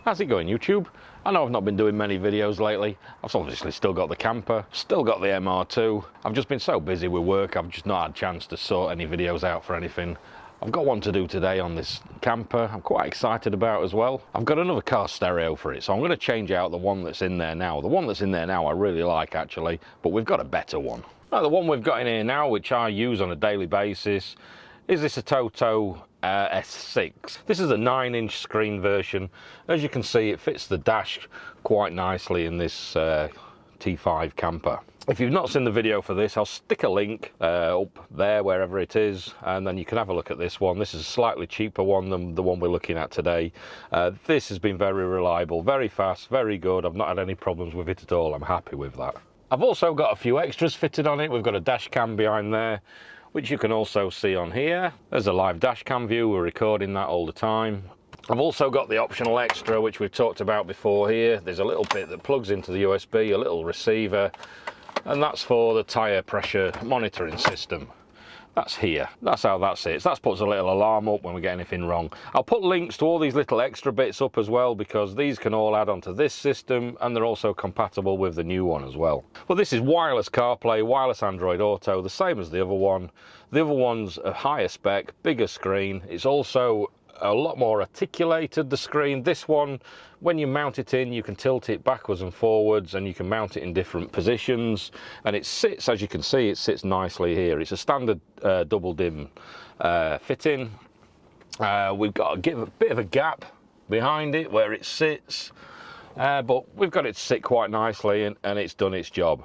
How's it going, YouTube? I know I've not been doing many videos lately. I've obviously still got the camper, still got the MR2. I've just been so busy with work, I've just not had a chance to sort any videos out for anything. I've got one to do today on this camper I'm quite excited about as well. I've got another car stereo for it, so I'm going to change out the one that's in there now. The one that's in there now I really like actually, but we've got a better one. Now, the one we've got in here now, which I use on a daily basis, is this ATOTO S8. This is a 9-inch screen version. As you can see, it fits the dash quite nicely in this T5 camper. If you've not seen the video for this, I'll stick a link up there, wherever it is, and then you can have a look at this one. This is a slightly cheaper one than the one we're looking at today. This has been very reliable, very fast, very good. I've not had any problems with it at all. I'm happy with that. I've also got a few extras fitted on it. We've got a dash cam behind there, which you can also see on here. There's a live dash cam view, we're recording that all the time. I've also got the optional extra, which we've talked about before here. There's a little bit that plugs into the USB, a little receiver, and that's for the tyre pressure monitoring system. That's here. That's how that sits. That puts a little alarm up when we get anything wrong. I'll put links to all these little extra bits up as well, because these can all add onto this system, and they're also compatible with the new one as well. Well, this is wireless CarPlay, wireless Android Auto, the same as the other one. The other one's a higher spec, bigger screen. It's also a lot more articulated, the screen. This one, when you mount it in, you can tilt it backwards and forwards, and you can mount it in different positions, and it sits, as you can see, it sits nicely here. It's a standard double dim fitting. We've got a bit of a gap behind it where it sits, but we've got it to sit quite nicely, and it's done its job.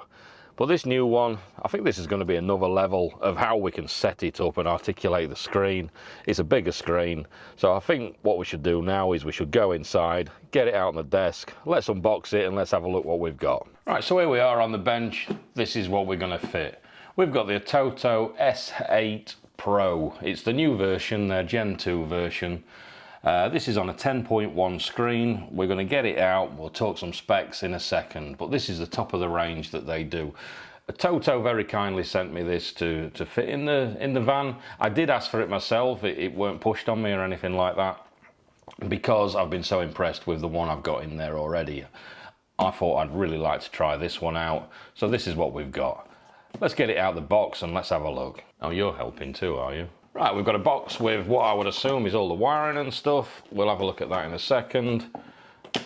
But this new one, I think this is going to be another level of how we can set it up and articulate the screen. It's a bigger screen, so I think what we should do now is we should go inside, get it out on the desk, let's unbox it, and let's have a look what we've got. Right, so here we are on the bench. This is what we're going to fit. We've got the ATOTO S8 PRO. It's the new version, their Gen 2 version. This is on a 10.1 screen. We're going to get it out. We'll talk some specs in a second, but this is the top of the range that they do. ATOTO very kindly sent me this to fit in the van. I did ask for it myself. It weren't pushed on me or anything like that, because I've been so impressed with the one I've got in there already. I thought I'd really like to try this one out, so this is what we've got. Let's get it out of the box and let's have a look. Oh, you're helping too, are you? Right, we've got a box with what I would assume is all the wiring and stuff. We'll have a look at that in a second.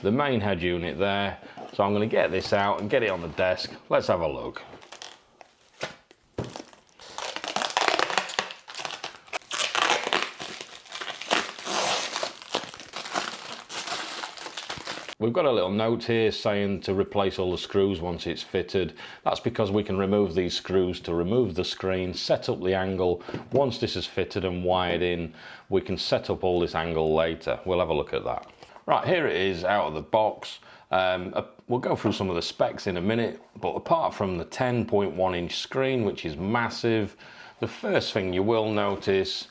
The main head unit there. So I'm going to get this out and get it on the desk. Let's have a look. We've got a little note here saying to replace all the screws once it's fitted. That's because we can remove these screws to remove the screen, set up the angle. Once this is fitted and wired in, we can set up all this angle later. We'll have a look at that. Right, here it is out of the box. We'll go through some of the specs in a minute, but apart from the 10.1 inch screen, which is massive, the first thing you will notice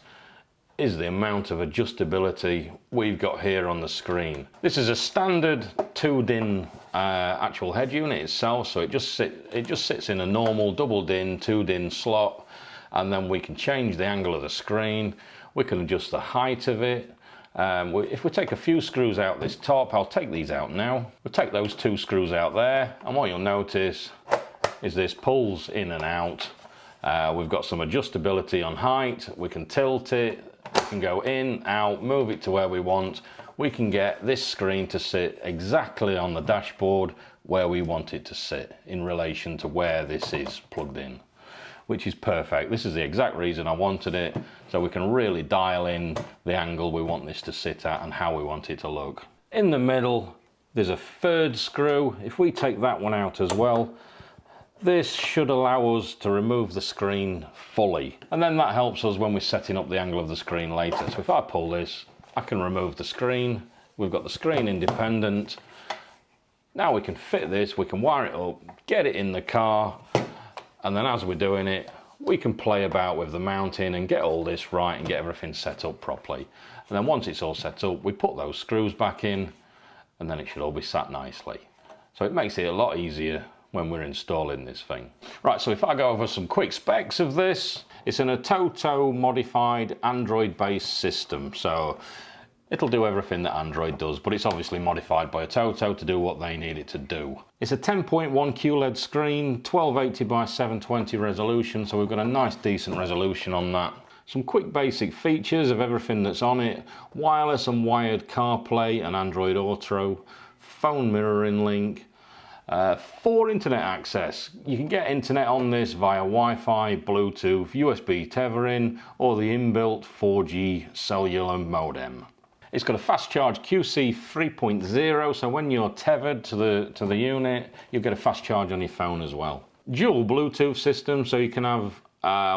is the amount of adjustability we've got here on the screen. This is a standard 2-DIN actual head unit itself, so it just sits in a normal double DIN, 2-DIN slot, and then we can change the angle of the screen. We can adjust the height of it. If we take a few screws out this top, I'll take these out now. We'll take those 2 screws out there, and what you'll notice is this pulls in and out. We've got some adjustability on height. We can tilt it. We can go in, out, move it to where we want. We can get this screen to sit exactly on the dashboard where we want it to sit in relation to where this is plugged in, which is perfect. This is the exact reason I wanted it, so we can really dial in the angle we want this to sit at and how we want it to look. In the middle, there's a 3rd screw. If we take that one out as well, this should allow us to remove the screen fully, and then that helps us when we're setting up the angle of the screen later. So if I pull this, I can remove the screen. We've got the screen independent. Now we can fit this, we can wire it up, get it in the car, and then as we're doing it, we can play about with the mounting and get all this right and get everything set up properly. And then once it's all set up, we put those screws back in, and then it should all be sat nicely. So it makes it a lot easier when we're installing this thing. Right, so if I go over some quick specs of this, it's an ATOTO modified Android based system. So It'll do everything that Android does, but it's obviously modified by ATOTO to do what they need it to do. It's a 10.1 QLED screen, 1280 by 720 resolution, so we've got a nice decent resolution on that. Some quick basic features of everything that's on it: wireless and wired CarPlay and Android Auto, phone mirroring link, 4 internet access. You can get internet on this via Wi-Fi, Bluetooth, USB tethering, or the inbuilt 4G cellular modem. It's got a fast charge QC 3.0, so when you're tethered to the unit, you'll get a fast charge on your phone as well. Dual Bluetooth system, so you can have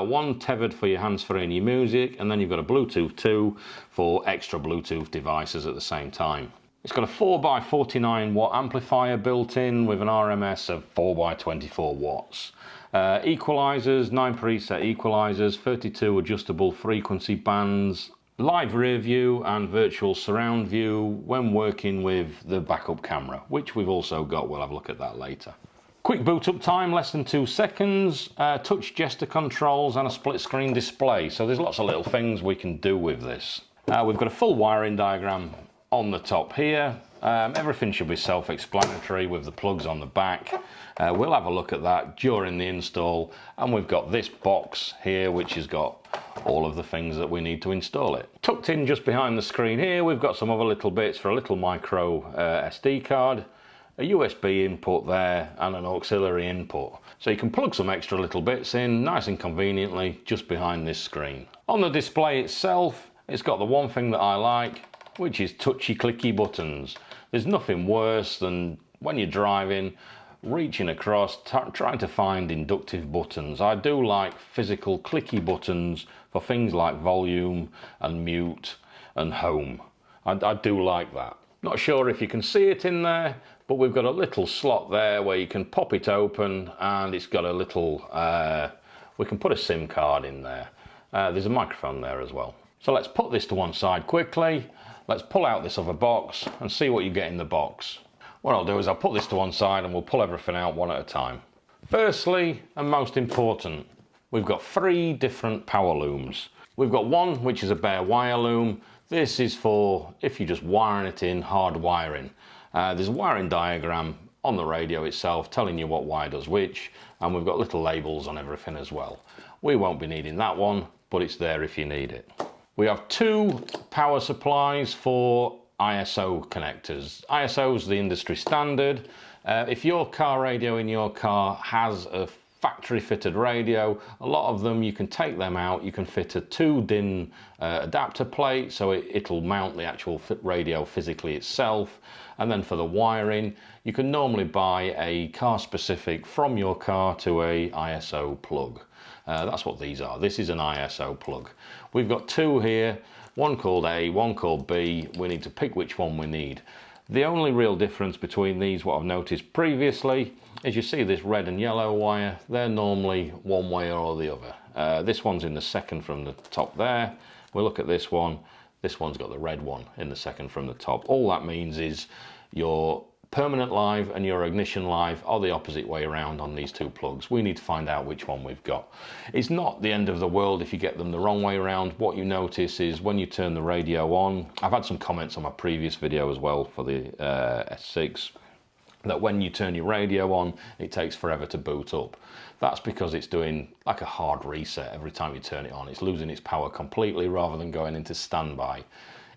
one tethered for your hands-free and your music, and then you've got a Bluetooth 2 for extra Bluetooth devices at the same time. It's got a 4x49 watt amplifier built in with an RMS of 4x24 watts. Equalizers, 9 preset equalizers, 32 adjustable frequency bands, live rear view and virtual surround view when working with the backup camera, which we've also got. We'll have a look at that later. Quick boot up time, less than 2 seconds, touch gesture controls and a split screen display. So there's lots of little things we can do with this. We've got a full wiring diagram on the top here. Everything should be self-explanatory with the plugs on the back. We'll have a look at that during the install, and we've got this box here which has got all of the things that we need to install it. Tucked in just behind the screen here, we've got some other little bits for a little micro SD card, a USB input there, and an auxiliary input. So you can plug some extra little bits in nice and conveniently just behind this screen. On the display itself, it's got the one thing that I like, which is touchy clicky buttons. There's nothing worse than when you're driving, reaching across, trying to find inductive buttons. I do like physical clicky buttons for things like volume and mute and home. I do like that. Not sure if you can see it in there, but we've got a little slot there where you can pop it open, and it's got a little, we can put a SIM card in there. There's a microphone there as well. So let's put this to one side quickly. Let's pull out this other box and see what you get in the box. What I'll do is I'll put this to one side and we'll pull everything out one at a time. Firstly, and most important, we've got 3 different power looms. We've got one which is a bare wire loom. This is for if you're just wiring it in, hard wiring. There's a wiring diagram on the radio itself telling you what wire does which, and we've got little labels on everything as well. We won't be needing that one, but it's there if you need it. We have 2 power supplies for ISO connectors. ISO is the industry standard. If your car radio in your car has a factory fitted radio, a lot of them you can take them out, you can fit a 2-DIN adapter plate, so it'll mount the actual radio physically itself. And then for the wiring, you can normally buy a car specific from your car to a ISO plug. That's what these are. This is an ISO plug. We've got 2 here, one called A, one called B. We need to pick which one we need. The only real difference between these, what I've noticed previously, is you see this red and yellow wire. They're normally one way or the other. This one's in the second from the top there. We'll look at this one. This one's got the red one in the second from the top. All that means is your permanent live and your ignition live are the opposite way around on these 2 plugs. We need to find out which one we've got. It's not the end of the world if you get them the wrong way around. What you notice is when you turn the radio on, I've had some comments on my previous video as well for the S6, that when you turn your radio on, it takes forever to boot up. That's because it's doing like a hard reset every time you turn it on. It's losing its power completely rather than going into standby.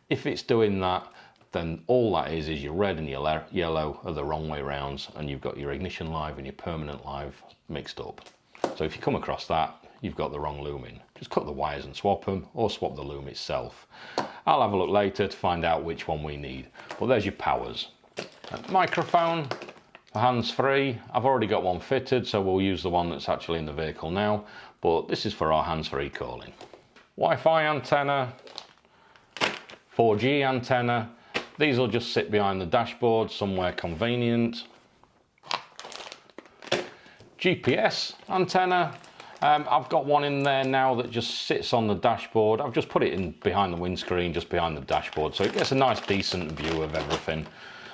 If it's doing that, then all that is your red and your yellow are the wrong way rounds, and you've got your ignition live and your permanent live mixed up. So if you come across that, you've got the wrong loom in. Just cut the wires and swap them, or swap the loom itself. I'll have a look later to find out which one we need. But there's your powers. Microphone, hands-free. I've already got one fitted, so we'll use the one that's actually in the vehicle now, but this is for our hands-free calling. Wi-Fi antenna, 4G antenna. These will just sit behind the dashboard somewhere convenient. GPS antenna. I've got one in there now that just sits on the dashboard. I've just put it in behind the windscreen, just behind the dashboard, so it gets a nice decent view of everything.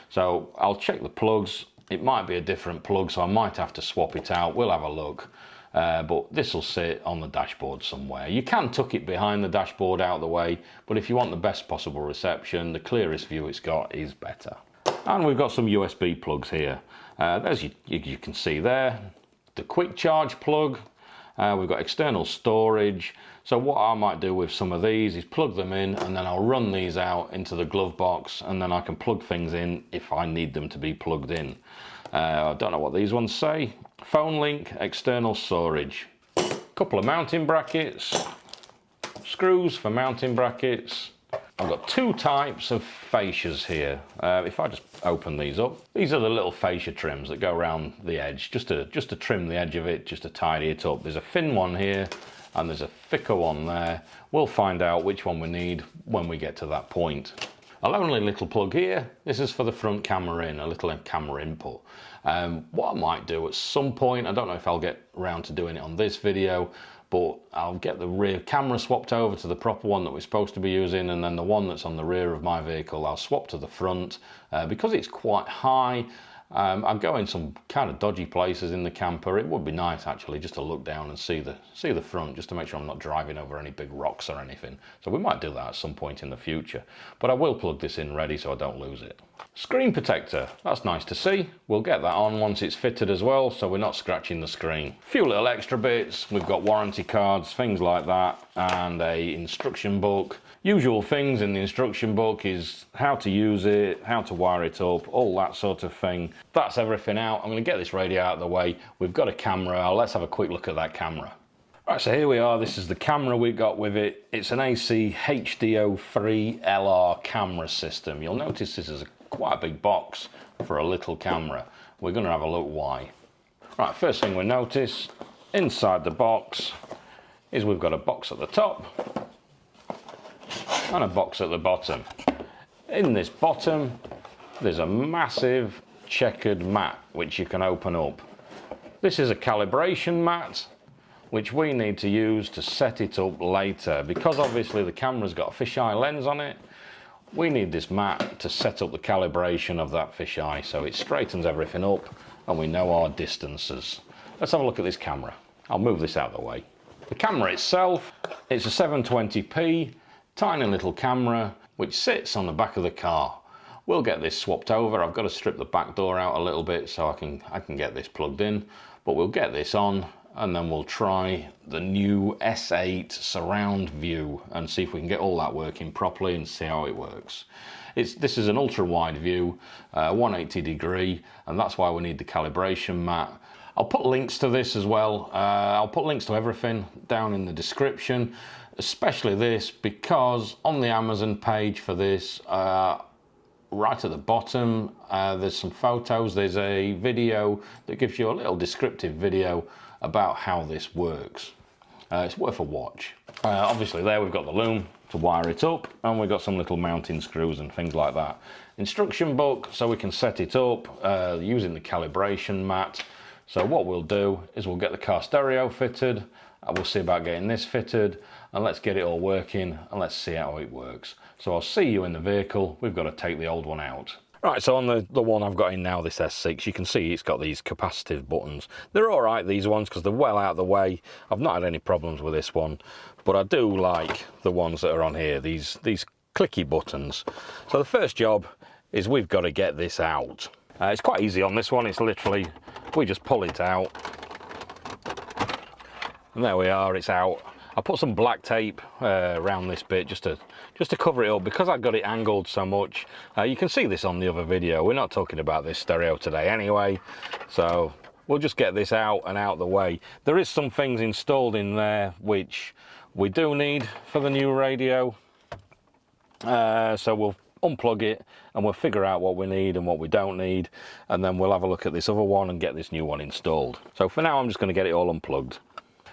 So I'll check the plugs. It might be a different plug, so I might have to swap it out. We'll have a look. but this will sit on the dashboard somewhere. You can tuck it behind the dashboard out of the way, but if you want the best possible reception, the clearest view it's got is better. And we've got some USB plugs here. As you can see there, the quick charge plug. We've got external storage. So what I might do with some of these is plug them in, and then I'll run these out into the glove box, and then I can plug things in if I need them to be plugged in. I don't know what these ones say. Phone link, external storage. Couple of mounting brackets, screws for mounting brackets. I've got two types of fascias here. If I just open these up, these are the little fascia trims that go around the edge, just to trim the edge of it, just to tidy it up. There's a thin one here, and there's a thicker one there. We'll find out which one we need when we get to that point. A lonely little plug here. This is for the front camera in, a little camera input. What I might do at some point, I don't know if I'll get around to doing it on this video, but I'll get the rear camera swapped over to the proper one that we're supposed to be using, and then the one that's on the rear of my vehicle I'll swap to the front. Because it's quite high, I'm going some kind of dodgy places in the camper. It would be nice actually just to look down and see the front, just to make sure I'm not driving over any big rocks or anything. So we might do that at some point in the future, but I will plug this in ready so I don't lose it. Screen protector, that's nice to see. We'll get that on once it's fitted as well, so we're not scratching the screen. A few little extra bits. We've got warranty cards, things like that, and a instruction book. Usual things in the instruction book is how to use it, how to wire it up, all that sort of thing. That's everything out. I'm going to get this radio out of the way. We've got a camera. Let's have a quick look at that camera. Right, so here we are. This is the camera we've got with it. It's an ACHD03 LR camera system. You'll notice this is quite a big box for a little camera. We're going to have a look why. Right, first thing we notice inside the box is we've got a box at the top and a box at the bottom. In this bottom there's a massive checkered mat which you can open up. This is a calibration mat which we need to use to set it up later, because obviously the camera's got a fisheye lens on it. We need this mat to set up the calibration of that fisheye so it straightens everything up and we know our distances. Let's have a look at this camera. I'll move this out of the way. The camera itself, it's a 720p tiny little camera which sits on the back of the car. We'll get this swapped over. I've got to strip the back door out a little bit so I can get this plugged in, but we'll get this on and then we'll try the new S8 surround view and see if we can get all that working properly and see how it works. This is an ultra wide view, 180 degree, and that's why we need the calibration mat. I'll put links to this as well. I'll put links to everything down in the description, especially this, because on the Amazon page for this, right at the bottom, there's some photos. There's a video that gives you a little descriptive video about how this works. It's worth a watch. Obviously there we've got the loom to wire it up, and we've got some little mounting screws and things like that. Instruction book so we can set it up using the calibration mat. So what we'll do is we'll get the car stereo fitted, and we'll see about getting this fitted, and let's get it all working and let's see how it works. So I'll see you in the vehicle. We've got to take the old one out. Right, so on the one I've got in now, this S6, you can see it's got these capacitive buttons. They're all right, these ones, because they're well out of the way. I've not had any problems with this one, but I do like the ones that are on here, these clicky buttons. So the first job is we've got to get this out. It's quite easy on this one. It's literally, we just pull it out, and there we are, it's out. I put some black tape around this bit just to cover it up, because I've got it angled so much. You can see this on the other video. We're not talking about this stereo today anyway, so we'll just get this out and out the way. There is some things installed in there which we do need for the new radio, so we'll unplug it and we'll figure out what we need and what we don't need, and then we'll have a look at this other one and get this new one installed. So for now I'm just going to get it all unplugged.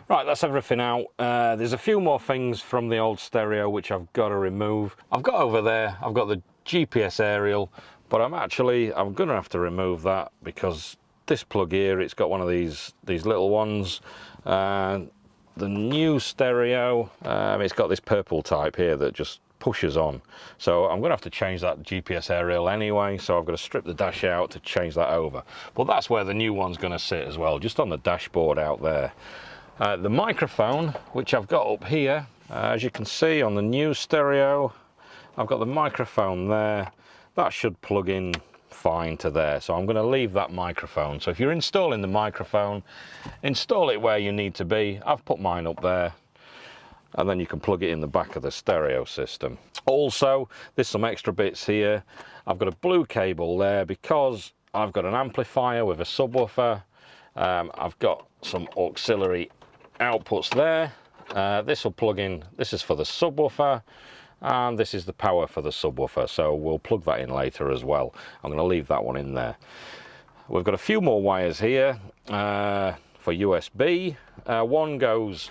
Right, that's everything out. There's a few more things from the old stereo which I've got to remove. I've got over there, I've got the GPS aerial, but I'm going to have to remove that because this plug here, it's got one of these little ones. The new stereo, it's got this purple type here that just pushes on. So I'm going to have to change that GPS aerial anyway, so I've got to strip the dash out to change that over. But that's where the new one's going to sit as well, just on the dashboard out there. The microphone, which I've got up here, as you can see on the new stereo, I've got the microphone there. That should plug in fine to there, so I'm going to leave that microphone. So if you're installing the microphone, install it where you need to be. I've put mine up there, and then you can plug it in the back of the stereo system. Also, there's some extra bits here. I've got a blue cable there because I've got an amplifier with a subwoofer. I've got some auxiliary outputs there. This will plug in, this is for the subwoofer, and this is the power for the subwoofer, so we'll plug that in later as well. I'm going to leave that one in there. We've got a few more wires here for USB. One goes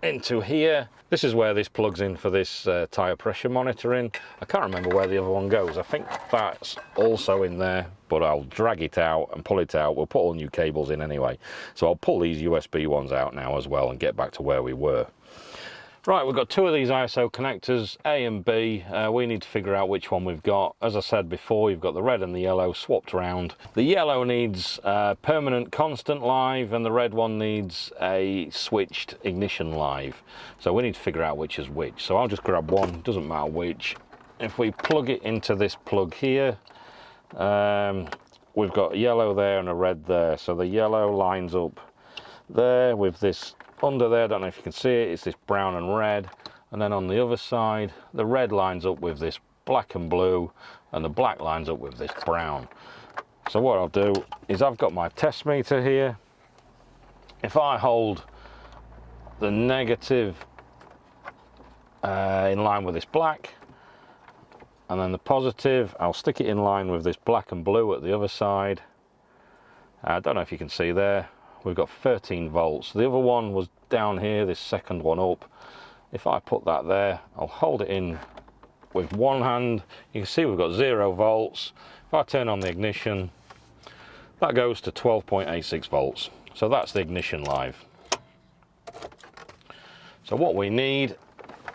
into here. This is where this plugs in for this tyre pressure monitoring. I can't remember where the other one goes. I think that's also in there, but I'll drag it out and pull it out. We'll put all new cables in anyway. So I'll pull these USB ones out now as well and get back to where we were. Right, we've got two of these ISO connectors, A and B. We need to figure out which one we've got. As I said before, you've got the red and the yellow swapped around. The yellow needs permanent constant live, and the red one needs a switched ignition live. So we need to figure out which is which. So I'll just grab one, doesn't matter which. If we plug it into this plug here, we've got a yellow there and a red there. So the yellow lines up there with this under there, I don't know if you can see it, it's this brown and red, and then on the other side the red lines up with this black and blue, and the black lines up with this brown. So what I'll do is, I've got my test meter here. If I hold the negative in line with this black, and then the positive, I'll stick it in line with this black and blue at the other side. I don't know if you can see there, we've got 13 volts. The other one was down here, this second one up. If I put that there, I'll hold it in with one hand. You can see we've got 0 volts. If I turn on the ignition, that goes to 12.86 volts. So that's the ignition live. So what we need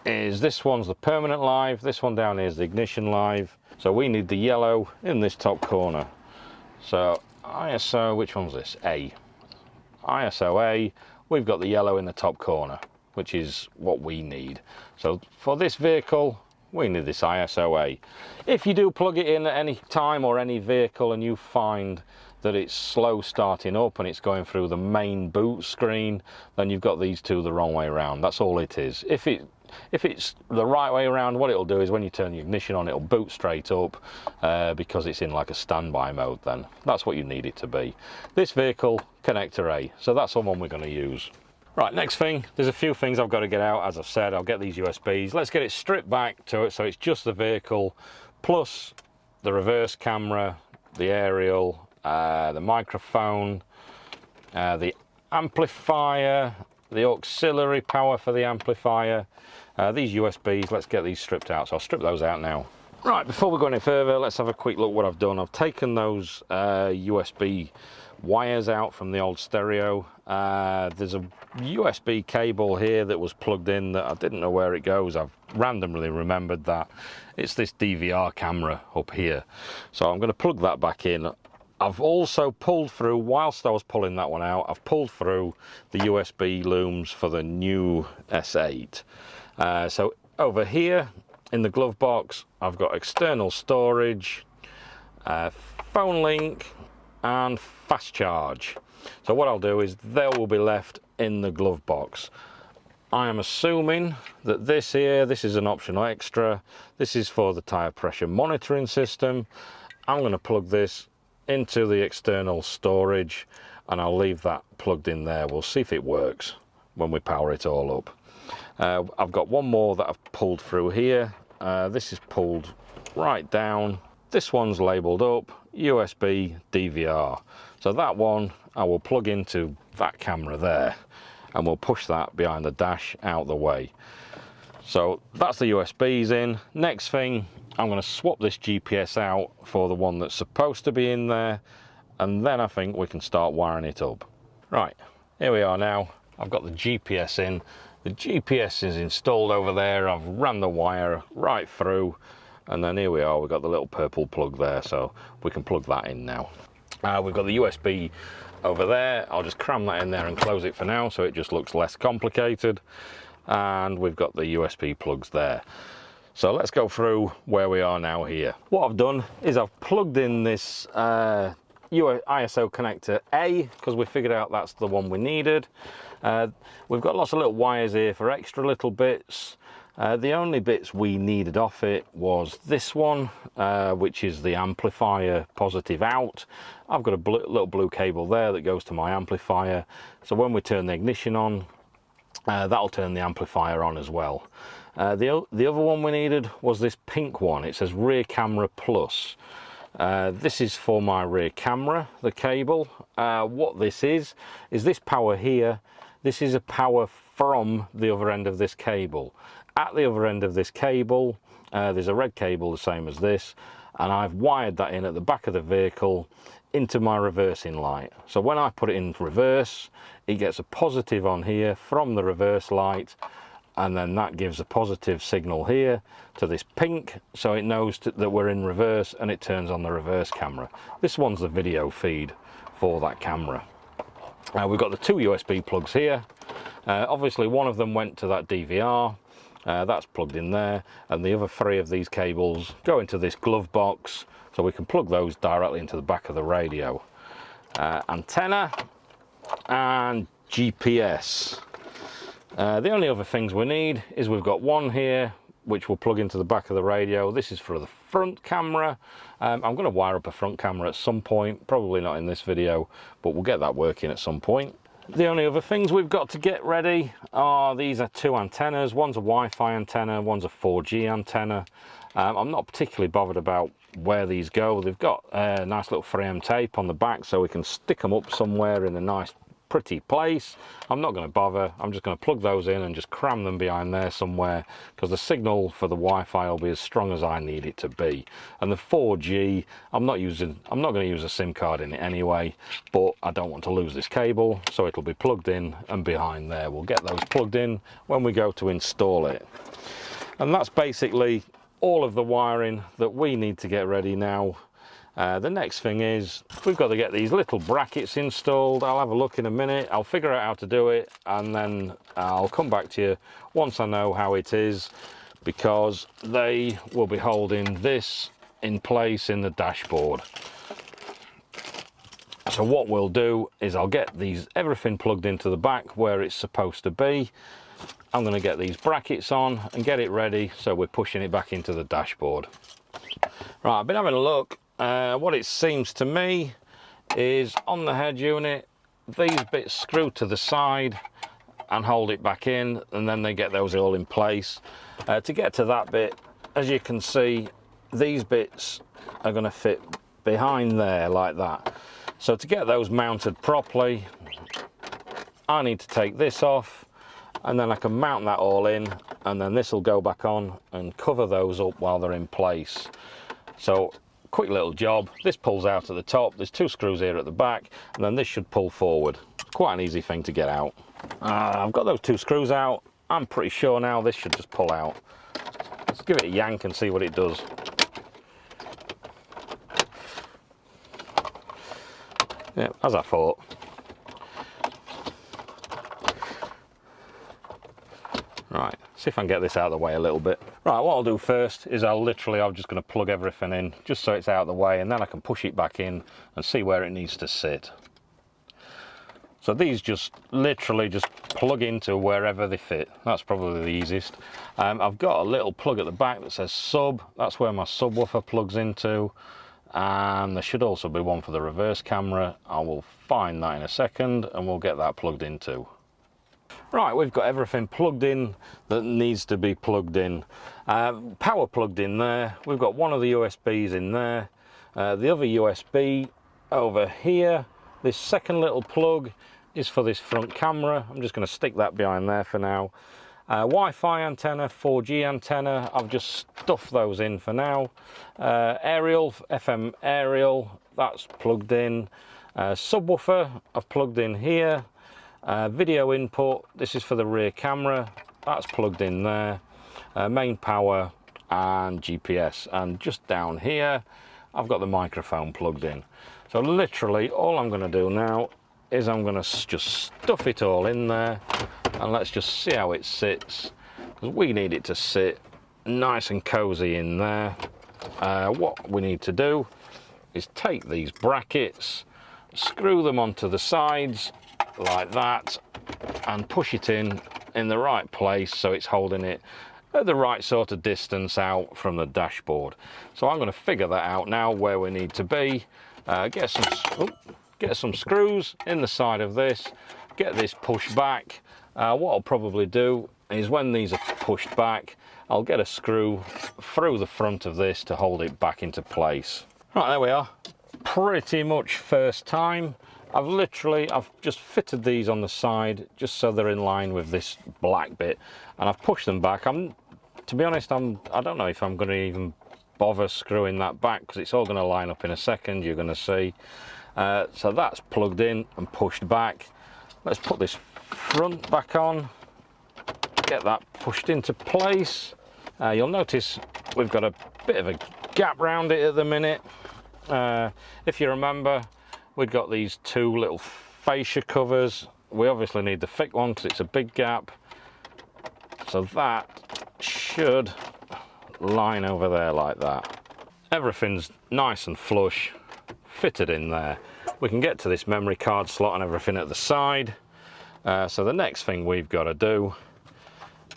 is, this one's the permanent live, this one down here is the ignition live. So we need the yellow in this top corner. So ISO, which one's this? A. ISO A, we've got the yellow in the top corner, which is what we need. So for this vehicle, we need this ISO A. If you do plug it in at any time or any vehicle and you find that it's slow starting up and it's going through the main boot screen, then you've got these two the wrong way around. That's all it is. If it's the right way around, what it'll do is when you turn the ignition on, it'll boot straight up because it's in like a standby mode then. That's what you need it to be. This vehicle, connector A, so that's the one we're going to use. Right, next thing, there's a few things I've got to get out. As I've said, I'll get these USBs. Let's get it stripped back to it so it's just the vehicle, plus the reverse camera, the aerial, the microphone, the amplifier, the auxiliary power for the amplifier, these USBs. Let's get these stripped out. So I'll strip those out now. Right, before we go any further, let's have a quick look what I've done. I've taken those USB wires out from the old stereo. There's a USB cable here that was plugged in that I didn't know where it goes. I've randomly remembered that. It's this DVR camera up here. So I'm going to plug that back in. I've also pulled through, whilst I was pulling that one out, I've pulled through the USB looms for the new S8. So over here in the glove box, I've got external storage, phone link, and fast charge. So what I'll do is they will be left in the glove box. I am assuming that this here, this is an optional extra. This is for the tyre pressure monitoring system. I'm going to plug this into the external storage and I'll leave that plugged in there. We'll see if it works when we power it all up. I've got one more that I've pulled through here. This is pulled right down. This one's labelled up USB DVR. So that one I will plug into that camera there and we'll push that behind the dash out the way. So that's the USBs in. Next thing, I'm going to swap this GPS out for the one that's supposed to be in there, and then I think we can start wiring it up. Right, here we are now. I've got the GPS in. The GPS is installed over there. I've ran the wire right through, and then here we are. We've got the little purple plug there, so we can plug that in now. We've got the USB over there. I'll just cram that in there and close it for now, so it just looks less complicated. And we've got the USB plugs there. So let's go through where we are now here. What I've done is I've plugged in this ISO connector A, because we figured out that's the one we needed. We've got lots of little wires here for extra little bits. The only bits we needed off it was this one, which is the amplifier positive out. I've got a little blue cable there that goes to my amplifier. So when we turn the ignition on, that'll turn the amplifier on as well. The other one we needed was this pink one. It says rear camera plus. This is for my rear camera, the cable. What this is this power here. This is a power from the other end of this cable. At the other end of this cable, there's a red cable the same as this, and I've wired that in at the back of the vehicle into my reversing light. So when I put it in reverse, it gets a positive on here from the reverse light, and then that gives a positive signal here to this pink, so it knows that we're in reverse, and it turns on the reverse camera. This one's the video feed for that camera. We've got the two USB plugs here. Obviously one of them went to that DVR, that's plugged in there, and the other three of these cables go into this glove box, so we can plug those directly into the back of the radio. Antenna and GPS. The only other things we need is we've got one here which will plug into the back of the radio. This is for the front camera. I'm going to wire up a front camera at some point, probably not in this video, but we'll get that working at some point. The only other things we've got to get ready are, these are two antennas. One's a Wi-Fi antenna, one's a 4G antenna. I'm not particularly bothered about where these go. They've got a nice little 3M tape on the back, so we can stick them up somewhere in a nice pretty place. I'm not going to bother. I'm just going to plug those in and just cram them behind there somewhere, because the signal for the Wi-Fi will be as strong as I need it to be. And the 4G, I'm not going to use a SIM card in it anyway, but I don't want to lose this cable, so it'll be plugged in and behind there. We'll get those plugged in when we go to install it. And that's basically all of the wiring that we need to get ready now. The next thing is we've got to get these little brackets installed. I'll have a look in a minute. I'll figure out how to do it, and then I'll come back to you once I know how it is, because they will be holding this in place in the dashboard. So what we'll do is I'll get everything plugged into the back where it's supposed to be. I'm going to get these brackets on and get it ready, so we're pushing it back into the dashboard. Right, I've been having a look. What it seems to me is on the head unit, these bits screw to the side and hold it back in, and then they get those all in place. To get to that bit, as you can see, these bits are going to fit behind there like that. So to get those mounted properly, I need to take this off, and then I can mount that all in, and then this will go back on and cover those up while they're in place. So quick little job. This pulls out at the top, there's two screws here at the back, and then this should pull forward. It's quite an easy thing to get out. I've got those two screws out. I'm pretty sure now this should just pull out. Let's give it a yank and see what it does. Yeah, as I thought. Right, see if I can get this out of the way a little bit. Right, what I'll do first is I'm just going to plug everything in just so it's out of the way, and then I can push it back in and see where it needs to sit. So these just literally just plug into wherever they fit. That's probably the easiest. I've got a little plug at the back that says sub. That's where my subwoofer plugs into. And there should also be one for the reverse camera. I will find that in a second and we'll get that plugged in too. Right, we've got everything plugged in that needs to be plugged in. Power plugged in there. We've got one of the USBs in there. The other USB over here. This second little plug is for this front camera. I'm just going to stick that behind there for now. Wi-Fi antenna, 4G antenna, I've just stuffed those in for now. Aerial, FM aerial, that's plugged in. Subwoofer, I've plugged in here. Video input, this is for the rear camera, that's plugged in there. Main power and GPS, and just down here I've got the microphone plugged in. So literally all I'm going to do now is I'm going to just stuff it all in there, and let's just see how it sits, because we need it to sit nice and cozy in there. What we need to do is take these brackets, screw them onto the sides like that, and push it in the right place so it's holding it at the right sort of distance out from the dashboard. So I'm going to figure that out now, where we need to be. Get some screws in the side of this, get this pushed back. What I'll probably do is, when these are pushed back, I'll get a screw through the front of this to hold it back into place. Right, there we are. Pretty much first time. I've just fitted these on the side just so they're in line with this black bit, and I've pushed them back. To be honest, I don't know if I'm going to even bother screwing that back, because it's all going to line up in a second, you're going to see. So that's plugged in and pushed back. Let's put this front back on, get that pushed into place. You'll notice we've got a bit of a gap round it at the minute. If you remember, we've got these two little fascia covers. We obviously need the thick one because it's a big gap. So that should line over there like that. Everything's nice and flush, fitted in there. We can get to this memory card slot and everything at the side. So the next thing we've got to do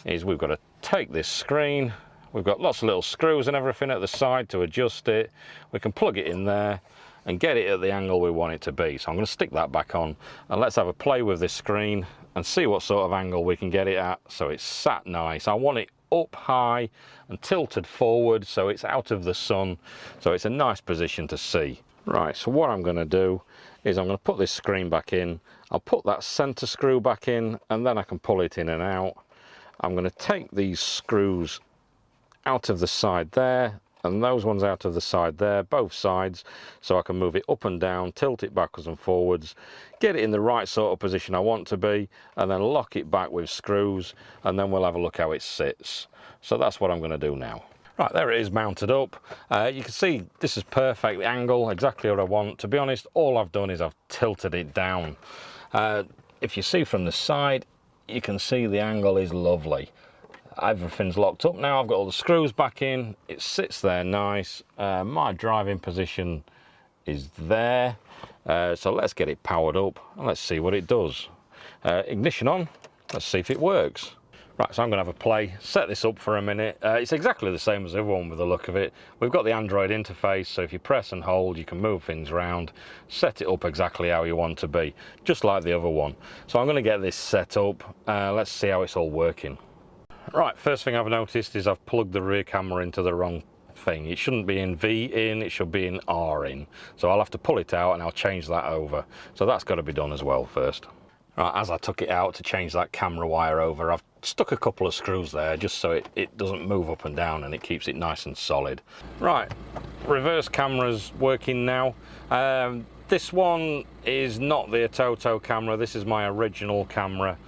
is we've got to take this screen. We've got lots of little screws and everything at the side to adjust it. We can plug it in there and get it at the angle we want it to be. So I'm going to stick that back on, and let's have a play with this screen and see what sort of angle we can get it at so it's sat nice. I want it up high and tilted forward so it's out of the sun, so it's a nice position to see. Right, so what I'm going to do is I'm going to put this screen back in. I'll put that center screw back in, and then I can pull it in and out. I'm going to take these screws out of the side there, and those ones out of the side there, both sides, so I can move it up and down, tilt it backwards and forwards, get it in the right sort of position I want to be, and then lock it back with screws, and then we'll have a look how it sits. So that's what I'm going to do now. Right, there it is mounted up. You can see this is perfect, the angle, exactly what I want. To be honest, all I've done is I've tilted it down. If you see from the side, you can see the angle is lovely. Everything's locked up now. I've got all the screws back in. It sits there nice. My driving position is there. So let's get it powered up and let's see what it does. Ignition on. Let's see if it works. Right, so I'm going to have a play, set this up for a minute. It's exactly the same as the other one with the look of it. We've got the Android interface, so if you press and hold, you can move things around, set it up exactly how you want to be, just like the other one. So I'm going to get this set up. Let's see how it's all working. Right, first thing I've noticed is I've plugged the rear camera into the wrong thing. It shouldn't be in V in, it should be in R in. So I'll have to pull it out and I'll change that over. So that's got to be done as well first. Right, as I took it out to change that camera wire over, I've stuck a couple of screws there just so it doesn't move up and down and it keeps it nice and solid. Right, reverse camera's working now. This one is not the ATOTO camera, this is my original camera.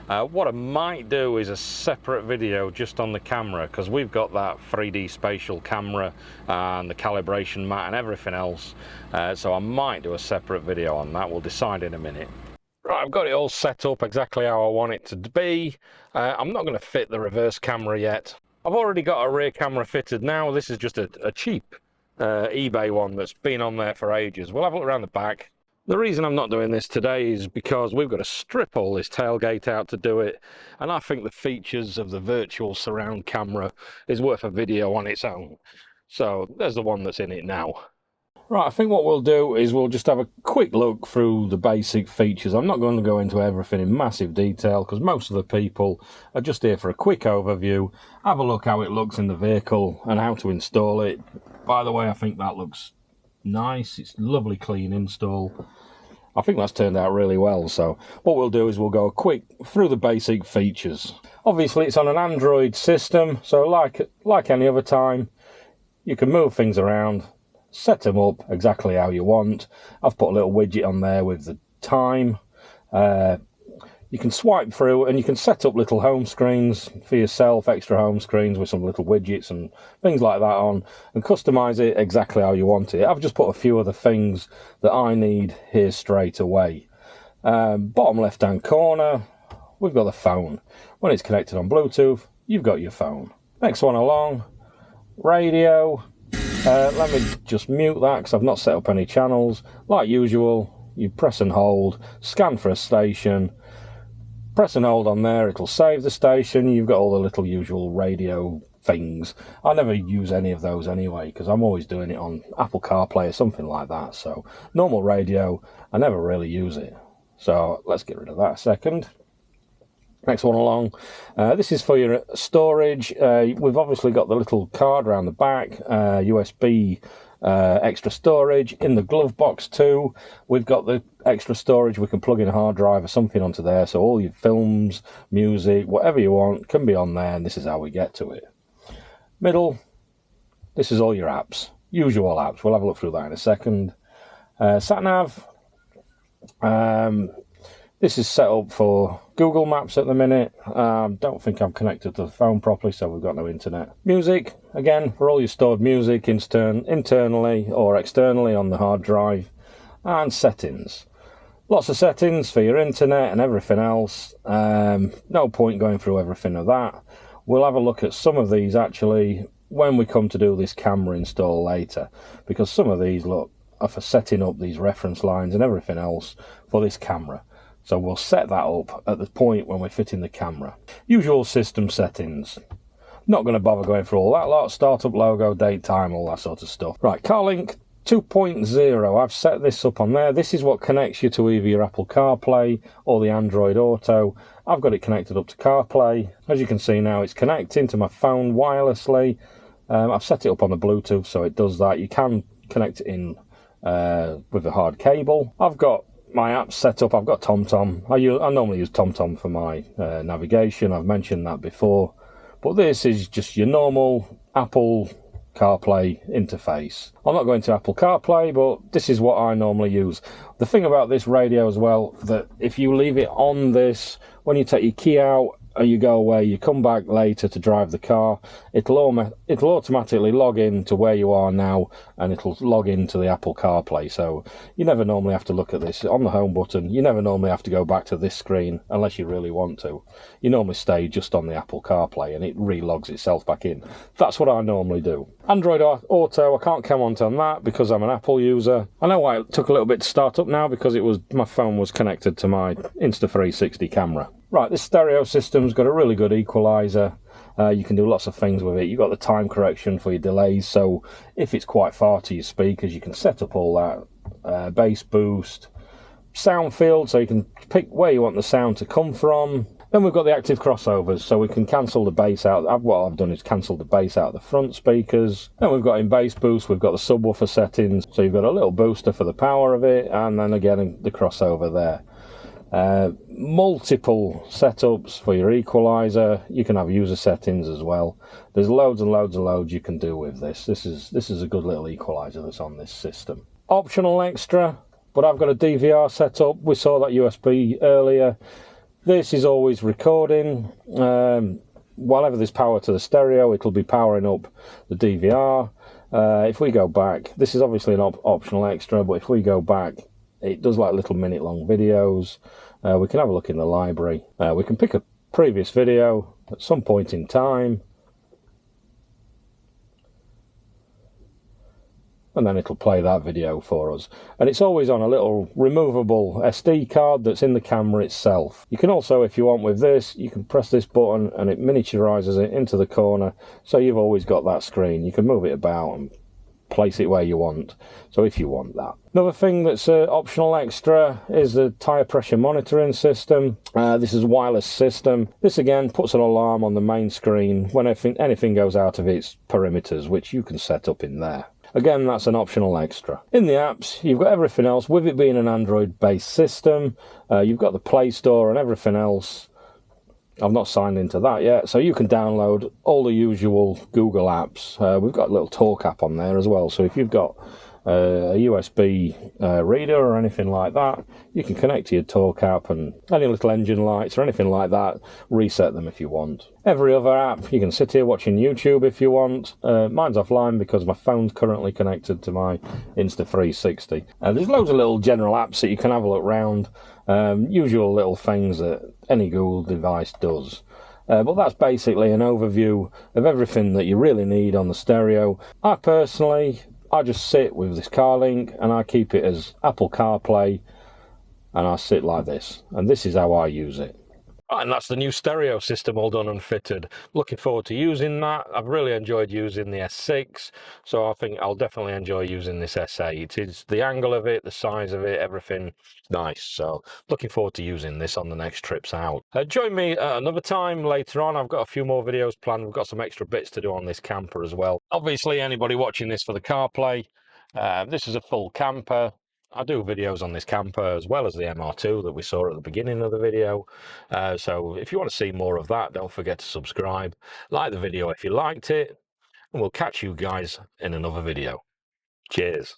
What I might do is a separate video just on the camera, because we've got that 3D spatial camera and the calibration mat and everything else. So I might do a separate video on that. We'll decide in a minute. Right, I've got it all set up exactly how I want it to be. I'm not going to fit the reverse camera yet. I've already got a rear camera fitted now. This is just a cheap eBay one that's been on there for ages. We'll have a look around the back. The reason I'm not doing this today is because we've got to strip all this tailgate out to do it, and I think the features of the virtual surround camera is worth a video on its own. So there's the one that's in it now. Right, I think what we'll do is we'll just have a quick look through the basic features. I'm not going to go into everything in massive detail because most of the people are just here for a quick overview, have a look how it looks in the vehicle and how to install it. By the way, I think that looks nice. It's lovely clean install. I think that's turned out really well. So what we'll do is we'll go quick through the basic features. Obviously it's on an Android system, so like any other time, you can move things around, set them up exactly how you want. I've put a little widget on there with the time. You can swipe through and you can set up little home screens for yourself, extra home screens with some little widgets and things like that on, and customize it exactly how you want it. I've just put a few other things that I need here straight away. Bottom left hand corner, we've got the phone. When it's connected on Bluetooth, you've got your phone. Next one along, radio. Let me just mute that because I've not set up any channels. Like usual, you press and hold, scan for a station. Press and hold on there, it'll save the station. You've got all the little usual radio things. I never use any of those anyway because I'm always doing it on Apple Carplay or something like that. So normal radio, I never really use it. So let's get rid of that a second. Next one along. This is for your storage. We've obviously got the little card around the back, USB extra storage. In the glove box too, we've got the extra storage. We can plug in a hard drive or something onto there, so all your films, music, whatever you want can be on there, and this is how we get to it. Middle, this is all your apps, usual apps. We'll have a look through that in a second. Sat nav, this is set up for Google Maps at the minute. Don't think I'm connected to the phone properly, so we've got no internet. Music, again, for all your stored music internally or externally on the hard drive. And settings. Lots of settings for your internet and everything else. No point going through everything of that. We'll have a look at some of these actually when we come to do this camera install later, because some of these are for setting up these reference lines and everything else for this camera. So we'll set that up at the point when we're fitting the camera. Usual system settings. Not going to bother going through all that lot. Startup logo, date, time, all that sort of stuff. Right, CarLink 2.0. I've set this up on there. This is what connects you to either your Apple CarPlay or the Android Auto. I've got it connected up to CarPlay. As you can see now, it's connecting to my phone wirelessly. I've set it up on the Bluetooth, so it does that. You can connect it in with a hard cable. I've got my app set up. I've got TomTom. I normally use TomTom for my navigation. I've mentioned that before, but this is just your normal Apple CarPlay interface. I'm not going to Apple CarPlay, but this is what I normally use. The thing about this radio as well, that if you leave it on this, when you take your key out and you go away, you come back later to drive the car, it'll automatically log in to where you are now, and it'll log into the Apple CarPlay. So you never normally have to look at this on the home button. You never normally have to go back to this screen unless you really want to. You normally stay just on the Apple CarPlay and it relogs itself back in. That's what I normally do. Android Auto, I can't comment on that because I'm an Apple user. I know why it took a little bit to start up now, because my phone was connected to my Insta360 camera. Right, this stereo system's got a really good equalizer. You can do lots of things with it. You've got the time correction for your delays, so if it's quite far to your speakers, you can set up all that. Bass boost, sound field, so you can pick where you want the sound to come from. Then we've got the active crossovers, so we can cancel the bass out. What I've done is cancel the bass out of the front speakers. Then we've got in bass boost, we've got the subwoofer settings, so you've got a little booster for the power of it, and then again the crossover there. Multiple setups for your equalizer. You can have user settings as well. There's loads and loads and loads you can do with this. This is a good little equalizer that's on this system. Optional extra, but I've got a DVR set up. We saw that USB earlier. This is always recording. Whenever there's power to the stereo, it'll be powering up the DVR. If we go back, this is obviously an optional extra, but if we go back, it does like little minute-long videos. We can have a look in the library. We can pick a previous video at some point in time, and then it'll play that video for us. And it's always on a little removable SD card that's in the camera itself. You can also, if you want with this, you can press this button and it miniaturizes it into the corner, so you've always got that screen. You can move it about and place it where you want, so if you want that. Another thing that's optional extra is the tyre pressure monitoring system. This is a wireless system. This again puts an alarm on the main screen when anything goes out of its perimeters, which you can set up in there. Again, that's an optional extra. In the apps, you've got everything else. With it being an Android-based system, you've got the Play Store and everything else. I've not signed into that yet, so you can download all the usual Google apps. We've got a little Talk app on there as well, so if you've got a USB reader or anything like that, you can connect to your tow cap and any little engine lights or anything like that, reset them if you want. Every other app, you can sit here watching YouTube if you want. Mine's offline because my phone's currently connected to my Insta360. There's loads of little general apps that you can have a look around, usual little things that any Google device does. But that's basically an overview of everything that you really need on the stereo. I just sit with this CarLink and I keep it as Apple CarPlay, and I sit like this, and this is how I use it. And that's the new stereo system all done and fitted. Looking forward to using that. I've really enjoyed using the S6, so I think I'll definitely enjoy using this S8. It's the angle of it, the size of it, everything nice. So looking forward to using this on the next trips out. Join me another time later on. I've got a few more videos planned. We've got some extra bits to do on this camper as well. Obviously, anybody watching this for the CarPlay, this is a full camper. I do videos on this camper as well as the MR2 that we saw at the beginning of the video. So if you want to see more of that, don't forget to subscribe. Like the video if you liked it, and we'll catch you guys in another video. Cheers.